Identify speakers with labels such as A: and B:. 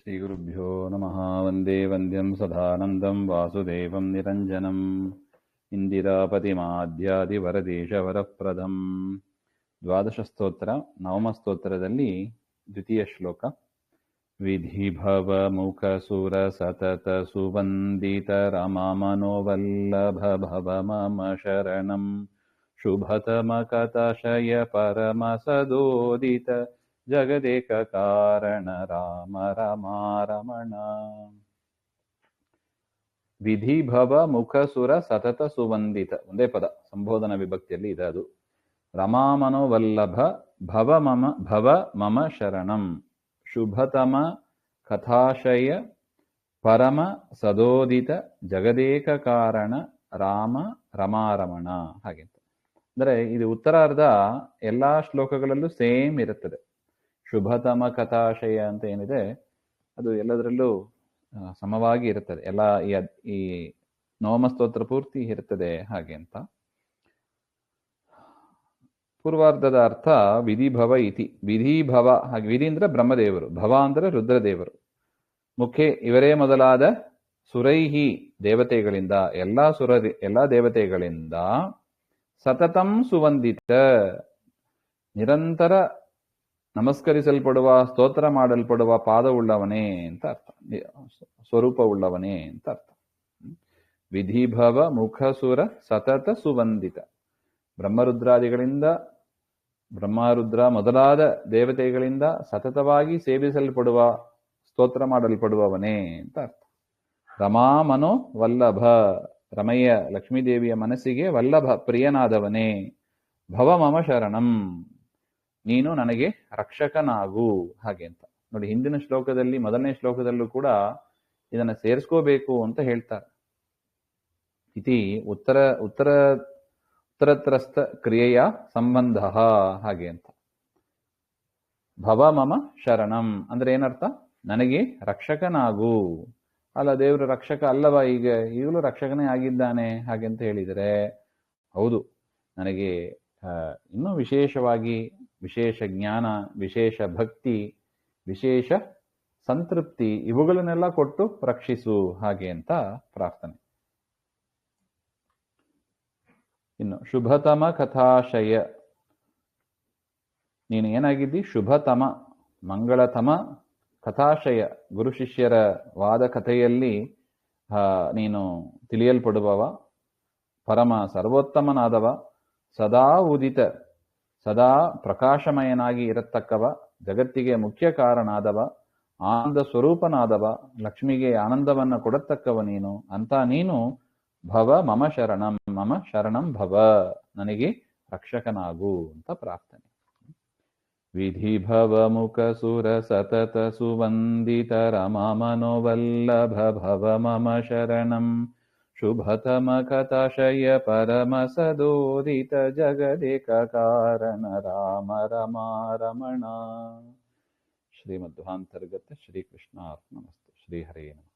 A: ಶ್ರೀಗುರುಭ್ಯೋ ನಮಃ. ವಂದೇ ವಂದ್ಯಂ ಸದಾನಂದಂ ವಾಸುದೇವಂ ನಿರಂಜನಂ ಇಂದಿರಾಪತಿಮಾಧ್ಯಾದಿವರದೇಶವರಪ್ರದಂ. ದ್ವಾದಶ ಸ್ತೋತ್ರ, ನವಮ ಸ್ತೋತ್ರದಲ್ಲಿ ದ್ವಿತೀಯ ಶ್ಲೋಕ. ವಿಧಿಭವ ಮುಖ ಸುರ ಸತತ ಸುವಂದಿತ ರಮಾ ಮನೋವಲ್ಲಭ ಭವ ಮಮ ಶರಣಂ ಶುಭತಮ ಕತಾಶಯ ಪರಮ ಸದೋದಿತ ಜಗದೇಕ ಕಾರಣ ರಾಮ ರಮಾರಮಣ. ವಿಧಿಭವ ಮುಖಸುರ ಸತತ ಸುವಂದಿತ, ಒಂದೇ ಪದ, ಸಂಬೋಧನಾ ವಿಭಕ್ತಿಯಲ್ಲಿ ಇದೆ ಅದು. ರಮಾಮನೋವಲ್ಲಭ ಭವ ಮಮ ಶರಣಂ ಶುಭತಮ ಕಥಾಶಯ ಪರಮ ಸದೋದಿತ ಜಗದೇಕ ಕಾರಣ ರಾಮ ರಮಾರಮಣ. ಹಾಗೆ ಅಂದರೆ ಇದು ಉತ್ತರಾರ್ಧ ಎಲ್ಲಾ ಶ್ಲೋಕಗಳಲ್ಲೂ ಸೇಮ್ ಇರುತ್ತದೆ. ಶುಭತಮ ಕಥಾಶಯ ಅಂತ ಏನಿದೆ ಅದು ಎಲ್ಲದರಲ್ಲೂ ಸಮವಾಗಿ ಇರುತ್ತದೆ. ಎಲ್ಲ ಈ ನವಮ ಸ್ತೋತ್ರ ಪೂರ್ತಿ ಇರುತ್ತದೆ ಹಾಗೆ ಅಂತ. ಪೂರ್ವಾರ್ಧದ ಅರ್ಥ ವಿಧಿಭವ ಇತಿ. ವಿಧಿಭವ, ಹಾಗೆ ವಿಧಿ ಅಂದ್ರೆ ಬ್ರಹ್ಮದೇವರು, ಭವ ಅಂದ್ರೆ ರುದ್ರದೇವರು, ಮುಖೆ ಇವರೇ ಮೊದಲಾದ ಸುರೈಹಿ ದೇವತೆಗಳಿಂದ, ಎಲ್ಲಾ ದೇವತೆಗಳಿಂದ ಸತತಂ ಸುವಂದಿತ ನಿರಂತರ ನಮಸ್ಕರಿಸಲ್ಪಡುವ, ಸ್ತೋತ್ರ ಮಾಡಲ್ಪಡುವ ಪಾದವುಳ್ಳವನೇ ಅಂತ ಅರ್ಥ, ಸ್ವರೂಪವುಳ್ಳವನೇ ಅಂತ ಅರ್ಥ. ವಿಧಿಭವ ಮುಖಸುರ ಸತತ ಸುವಂದಿತ, ಬ್ರಹ್ಮರುದ್ರಾದಿಗಳಿಂದ, ಬ್ರಹ್ಮರುದ್ರ ಮೊದಲಾದ ದೇವತೆಗಳಿಂದ ಸತತವಾಗಿ ಸೇವಿಸಲ್ಪಡುವ, ಸ್ತೋತ್ರ ಮಾಡಲ್ಪಡುವವನೇ ಅಂತ ಅರ್ಥ. ರಮಾ ಮನೋ ವಲ್ಲಭ, ರಮಯ್ಯ ಲಕ್ಷ್ಮೀದೇವಿಯ ಮನಸ್ಸಿಗೆ ವಲ್ಲಭ ಪ್ರಿಯನಾದವನೇ. ಭವ ಮಮ ಶರಣಂ, ನೀನು ನನಗೆ ರಕ್ಷಕನಾಗು, ಹಾಗೆ ಅಂತ. ನೋಡಿ, ಹಿಂದಿನ ಶ್ಲೋಕದಲ್ಲಿ, ಮೊದಲನೇ ಶ್ಲೋಕದಲ್ಲೂ ಕೂಡ ಇದನ್ನ ಸೇರಿಸ್ಕೋಬೇಕು ಅಂತ ಹೇಳ್ತಾರೆ. ಇತಿ ಉತ್ತರತ್ರಸ್ಥ ಕ್ರಿಯೆಯ ಸಂಬಂಧ, ಹಾಗೆ ಅಂತ. ಭವ ಮಮ ಶರಣಂ ಅಂದ್ರೆ ಏನರ್ಥ? ನನಗೆ ರಕ್ಷಕನಾಗು. ಅಲ್ಲ, ದೇವರು ರಕ್ಷಕ ಅಲ್ಲವಾ? ಈಗಲೂ ರಕ್ಷಕನೇ ಆಗಿದ್ದಾನೆ ಹಾಗೆ ಅಂತ ಹೇಳಿದರೆ, ಹೌದು, ನನಗೆ ಇನ್ನೂ ವಿಶೇಷವಾಗಿ ವಿಶೇಷ ಜ್ಞಾನ, ವಿಶೇಷ ಭಕ್ತಿ, ವಿಶೇಷ ಸಂತೃಪ್ತಿ ಇವುಗಳನ್ನೆಲ್ಲ ಕೊಟ್ಟು ರಕ್ಷಿಸು, ಹಾಗೆ ಅಂತ ಪ್ರಾರ್ಥನೆ. ಇನ್ನು ಶುಭತಮ ಕಥಾಶಯ, ನೀನು ಏನಾಗಿದ್ದಿ? ಶುಭತಮ, ಮಂಗಳತಮ ಕಥಾಶಯ, ಗುರು ಶಿಷ್ಯರ ವಾದ ಕಥೆಯಲ್ಲಿ ನೀನು ತಿಳಿಯಲ್ಪಡುವವ, ಪರಮ ಸರ್ವೋತ್ತಮನಾದವ, ಸದಾ ಉದಿತ, ಸದಾ ಪ್ರಕಾಶಮಯನಾಗಿ ಇರತಕ್ಕವ, ಜಗತ್ತಿಗೆ ಮುಖ್ಯ ಕಾರಣಾದವ, ಆನಂದ ಸ್ವರೂಪನಾದವ, ಲಕ್ಷ್ಮಿಗೆ ಆನಂದವನ್ನು ಕೊಡತಕ್ಕವ ನೀನು ಅಂತ ನೀನು ಭವ ಮಮ ಶರಣಂ, ಮಮ ಶರಣಂ ಭವ, ನನಗೆ ರಕ್ಷಕನಾಗು ಅಂತ ಪ್ರಾರ್ಥನೆ. ವಿಧಿಭವ ಮುಖ ಸುರ ಸತತ ಸುವಂದಿತ ರಮಾ ಮನೋವಲ್ಲಭ ಭವ ಮಮ ಶರಣಂ ಶುಭತಮ ಕಥಾಶಯ ಪರಮ ಸದೋದಿತ ಜಗದೇಕ ಕಾರಣ ರಾಮ ರಮಾರಮಣ. ಶ್ರೀಮಧ್ವಾಂತರ್ಗತ ಶ್ರೀಕೃಷ್ಣ ಅರ್ಪಣಮಸ್ತು. ಶ್ರೀಹರೇ ನಮಃ.